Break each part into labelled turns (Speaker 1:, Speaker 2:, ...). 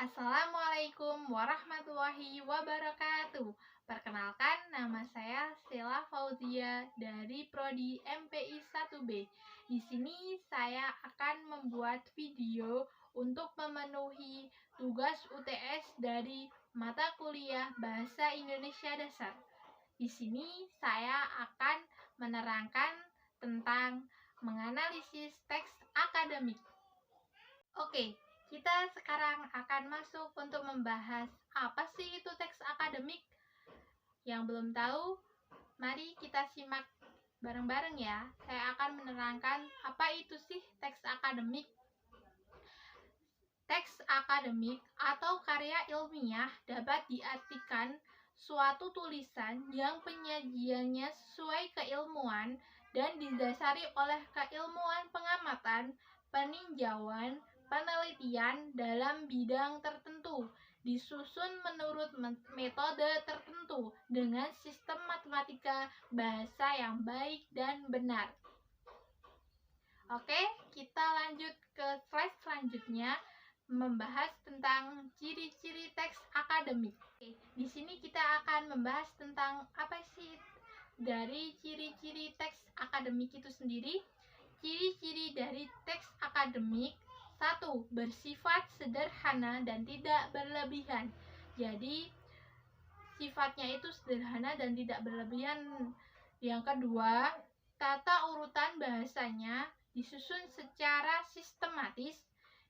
Speaker 1: Assalamualaikum warahmatullahi wabarakatuh. Perkenalkan, nama saya Stella Fauzia dari Prodi MPI 1B. Di sini saya akan membuat video untuk memenuhi tugas UTS dari mata kuliah Bahasa Indonesia Dasar. Di sini saya akan menerangkan tentang menganalisis teks akademik. Oke, kita sekarang akan masuk untuk membahas apa sih itu teks akademik. Yang belum tahu, mari kita simak bareng-bareng ya. Saya akan menerangkan apa itu sih teks akademik. Teks akademik atau karya ilmiah dapat diartikan suatu tulisan yang penyajiannya sesuai keilmuan dan didasari oleh keilmuan pengamatan, peninjauan, penelitian dalam bidang tertentu, disusun menurut metode tertentu dengan sistem matematika bahasa yang baik dan benar. Oke, kita lanjut ke slide selanjutnya, membahas tentang ciri-ciri teks akademik. Oke, di sini kita akan membahas tentang apa sih dari ciri-ciri teks akademik itu sendiri. Ciri-ciri dari teks akademik: 1. Bersifat sederhana dan tidak berlebihan. Jadi, sifatnya itu sederhana dan tidak berlebihan. Yang kedua, tata urutan bahasanya disusun secara sistematis.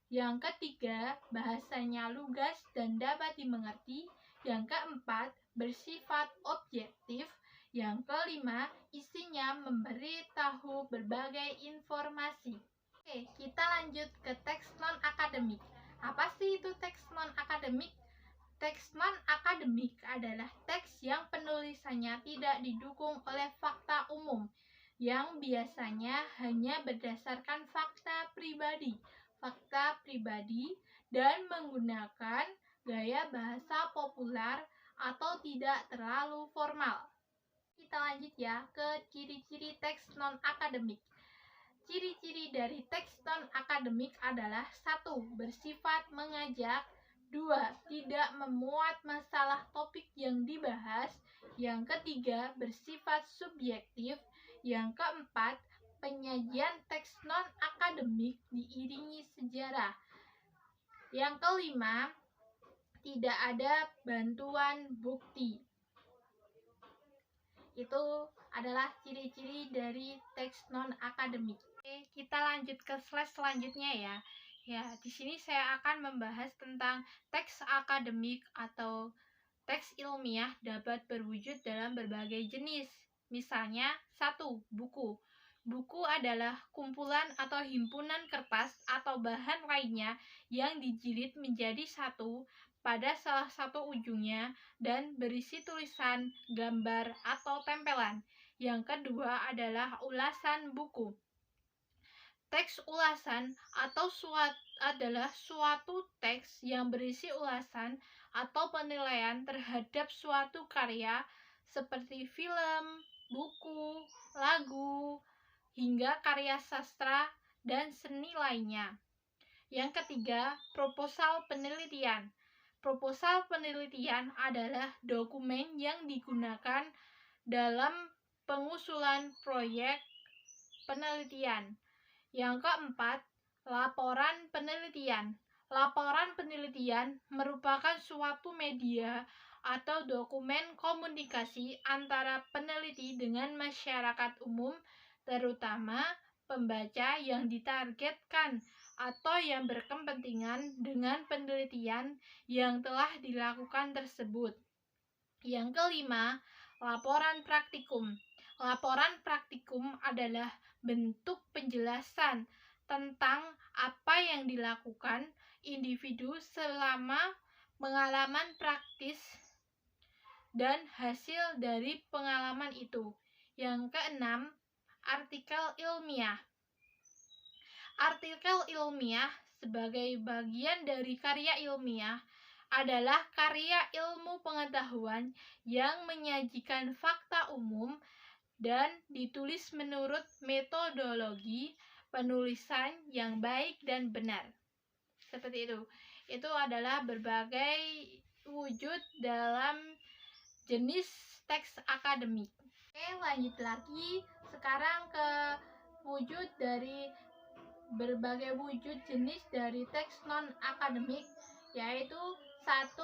Speaker 1: Yang ketiga, bahasanya lugas dan dapat dimengerti. Yang keempat, bersifat objektif. Yang kelima, isinya memberi tahu berbagai informasi. Oke, kita lanjut ke teks non-akademik. Apa sih itu teks non-akademik? Teks non-akademik adalah teks yang penulisannya tidak didukung oleh fakta umum, yang biasanya hanya berdasarkan fakta pribadi dan menggunakan gaya bahasa populer atau tidak terlalu formal. Kita lanjut ya ke ciri-ciri teks non-akademik. Ciri-ciri dari teks non-akademik adalah: 1. Bersifat mengajak. 2. Tidak memuat masalah topik yang dibahas. Yang ketiga, bersifat subjektif. Yang keempat, penyajian teks non-akademik diiringi sejarah. Yang kelima, tidak ada bantuan bukti. Itu adalah ciri-ciri dari teks non-akademik. Oke, kita lanjut ke slide selanjutnya ya. Ya, di sini saya akan membahas tentang teks akademik atau teks ilmiah dapat berwujud dalam berbagai jenis. Misalnya, 1. Buku. Buku adalah kumpulan atau himpunan kertas atau bahan lainnya yang dijilid menjadi satu pada salah satu ujungnya dan berisi tulisan, gambar, atau tempelan. Yang kedua adalah ulasan buku. Teks ulasan adalah suatu teks yang berisi ulasan atau penilaian terhadap suatu karya seperti film, buku, lagu, hingga karya sastra dan seni lainnya. Yang ketiga, proposal penelitian. Proposal penelitian adalah dokumen yang digunakan dalam pengusulan proyek penelitian. Yang keempat, laporan penelitian. Laporan penelitian merupakan suatu media atau dokumen komunikasi antara peneliti dengan masyarakat umum, terutama pembaca yang ditargetkan atau yang berkepentingan dengan penelitian yang telah dilakukan tersebut. Yang kelima, laporan praktikum. Laporan praktikum adalah bentuk penjelasan tentang apa yang dilakukan individu selama pengalaman praktis dan hasil dari pengalaman itu. Yang keenam, artikel ilmiah. Artikel ilmiah sebagai bagian dari karya ilmiah adalah karya ilmu pengetahuan yang menyajikan fakta umum dan ditulis menurut metodologi penulisan yang baik dan benar. Seperti itu. itu adalah berbagai wujud dalam jenis teks akademik. Oke, lanjut lagi. Sekarang ke wujud dari berbagai wujud jenis dari teks non akademik, yaitu 1.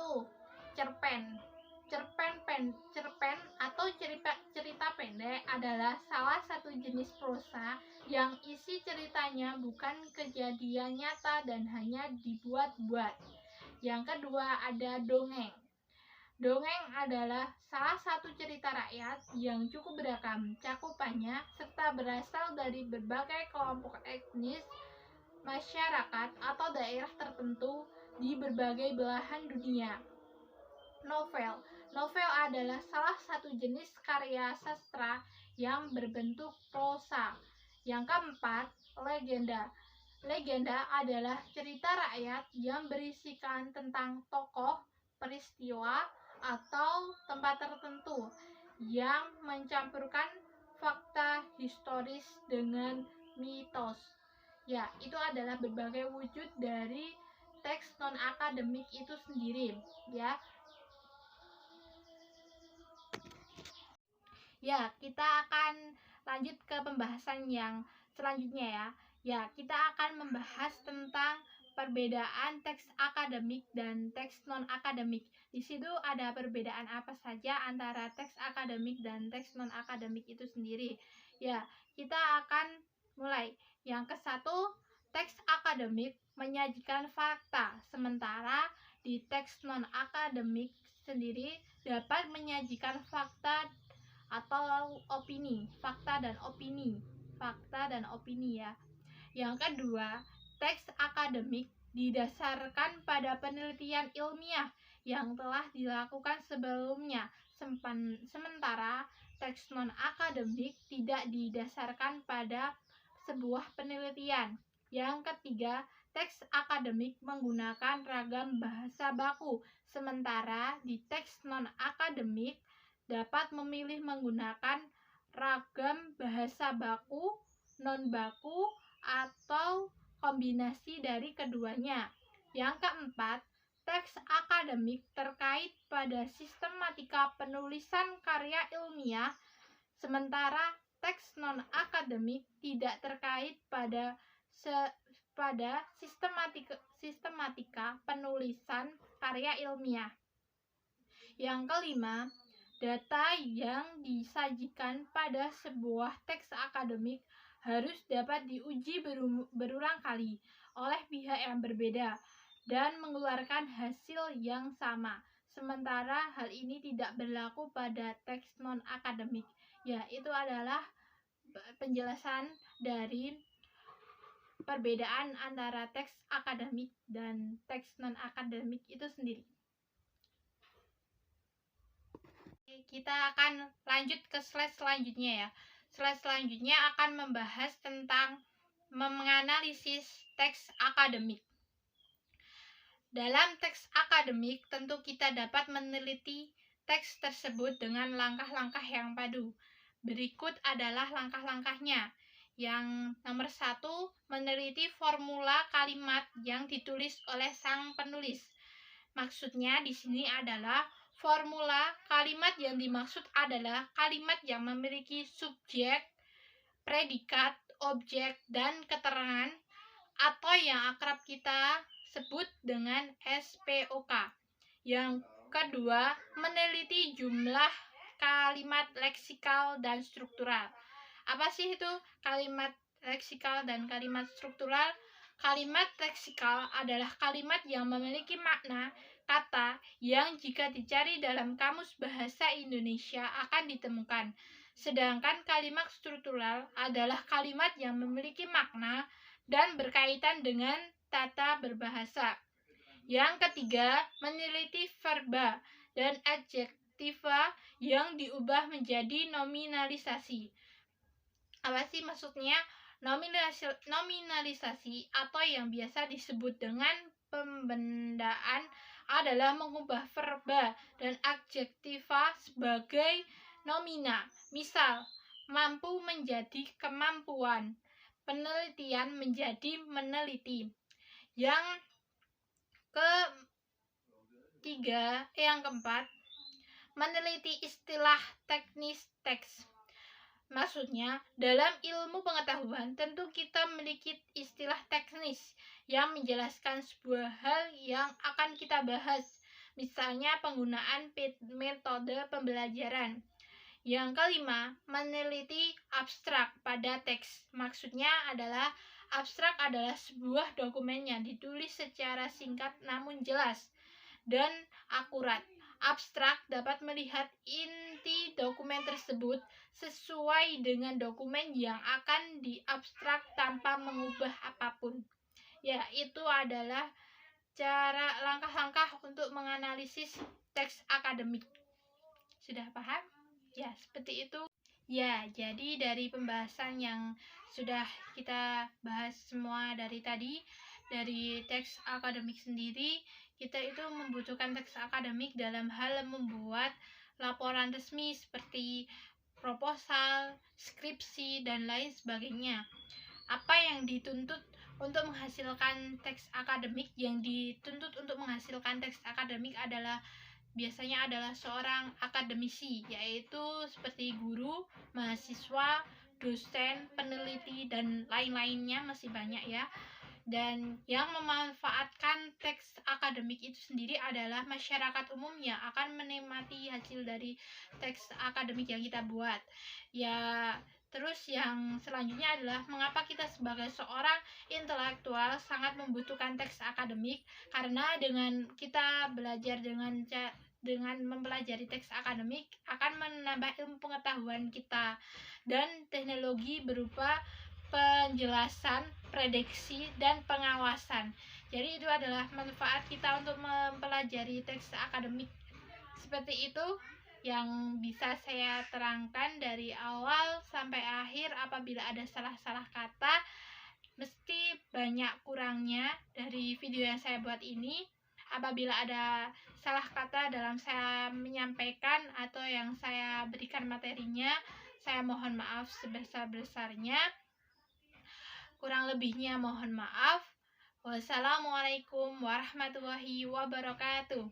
Speaker 1: Cerpen. Cerpen atau cerita pendek adalah salah satu jenis prosa yang isi ceritanya bukan kejadian nyata dan hanya dibuat-buat. Yang kedua ada dongeng. Dongeng adalah salah satu cerita rakyat yang cukup beragam cakupannya serta berasal dari berbagai kelompok etnis, masyarakat, atau daerah tertentu di berbagai belahan dunia. Novel. Novel adalah salah satu jenis karya sastra yang berbentuk prosa. Yang keempat, legenda. Legenda adalah cerita rakyat yang berisikan tentang tokoh, peristiwa, atau tempat tertentu yang mencampurkan fakta historis dengan mitos. Ya, itu adalah berbagai wujud dari teks non-akademik itu sendiri, ya. Ya, kita akan lanjut ke pembahasan yang selanjutnya ya. Ya, kita akan membahas tentang perbedaan teks akademik dan teks non-akademik. Di situ ada perbedaan apa saja antara teks akademik dan teks non-akademik itu sendiri. Ya, kita akan mulai. Yang ke-1, teks akademik menyajikan fakta, sementara di teks non-akademik sendiri dapat menyajikan fakta atau opini, fakta dan opini ya. Yang kedua, teks akademik didasarkan pada penelitian ilmiah yang telah dilakukan sebelumnya, sementara teks non akademik tidak didasarkan pada sebuah penelitian. Yang ketiga, teks akademik menggunakan ragam bahasa baku, sementara di teks non akademik dapat memilih menggunakan ragam bahasa baku, non baku, atau kombinasi dari keduanya. Yang keempat, teks akademik terkait pada sistematika penulisan karya ilmiah, sementara teks non akademik tidak terkait pada sistematika penulisan karya ilmiah. Yang kelima, data yang disajikan pada sebuah teks akademik harus dapat diuji berulang kali oleh pihak yang berbeda dan mengeluarkan hasil yang sama. Sementara hal ini tidak berlaku pada teks non-akademik. Ya, itu adalah penjelasan dari perbedaan antara teks akademik dan teks non-akademik itu sendiri. Kita akan lanjut ke slide selanjutnya ya. Slide selanjutnya akan membahas tentang menganalisis teks akademik. Dalam teks akademik, tentu kita dapat meneliti teks tersebut dengan langkah-langkah yang padu. Berikut adalah langkah-langkahnya. Yang nomor 1, meneliti formula kalimat yang ditulis oleh sang penulis. Maksudnya di sini adalah formula kalimat yang dimaksud adalah kalimat yang memiliki subjek, predikat, objek, dan keterangan atau yang akrab kita sebut dengan SPOK. Yang kedua, meneliti jumlah kalimat leksikal dan struktural. Apa sih itu kalimat leksikal dan kalimat struktural? Kalimat leksikal adalah kalimat yang memiliki makna kata yang jika dicari dalam kamus bahasa Indonesia akan ditemukan. Sedangkan kalimat struktural adalah kalimat yang memiliki makna dan berkaitan dengan tata berbahasa. Yang ketiga, meneliti verba dan adjektiva yang diubah menjadi nominalisasi. Apa sih maksudnya? Nominalisasi atau yang biasa disebut dengan pembendaan adalah mengubah verba dan adjektiva sebagai nomina. Misal, mampu menjadi kemampuan, penelitian menjadi meneliti. Yang Yang keempat, meneliti istilah teknis teks. Maksudnya, dalam ilmu pengetahuan tentu kita memiliki istilah teknis yang menjelaskan sebuah hal yang akan kita bahas. Misalnya penggunaan metode pembelajaran. Yang kelima, meneliti abstrak pada teks. Maksudnya adalah abstrak adalah sebuah dokumen yang ditulis secara singkat namun jelas dan akurat. Abstrak dapat melihat inti dokumen tersebut sesuai dengan dokumen yang akan diabstrak tanpa mengubah apapun. Ya, itu adalah cara langkah-langkah untuk menganalisis teks akademik. Sudah paham? Ya, seperti itu. Ya, jadi dari pembahasan yang sudah kita bahas semua dari tadi, dari teks akademik sendiri, kita itu membutuhkan teks akademik dalam hal membuat laporan resmi seperti proposal, skripsi, dan lain sebagainya. Apa yang dituntut untuk menghasilkan teks akademik? Yang dituntut untuk menghasilkan teks akademik biasanya adalah seorang akademisi, yaitu seperti guru, mahasiswa, dosen, peneliti, dan lain-lainnya, masih banyak ya. Dan yang memanfaatkan teks akademik itu sendiri adalah masyarakat umum yang akan menikmati hasil dari teks akademik yang kita buat. Ya, terus yang selanjutnya adalah mengapa kita sebagai seorang intelektual sangat membutuhkan teks akademik, karena dengan kita belajar dengan mempelajari teks akademik akan menambah ilmu pengetahuan kita dan teknologi berupa penjelasan, prediksi, dan pengawasan. Jadi itu adalah manfaat kita untuk mempelajari teks akademik. Seperti itu yang bisa saya terangkan dari awal sampai akhir. Apabila ada salah-salah kata, mesti banyak kurangnya dari video yang saya buat ini. Apabila ada salah kata dalam saya menyampaikan atau yang saya berikan materinya, saya mohon maaf sebesar-besarnya. Kurang lebihnya mohon maaf. Wassalamualaikum warahmatullahi wabarakatuh.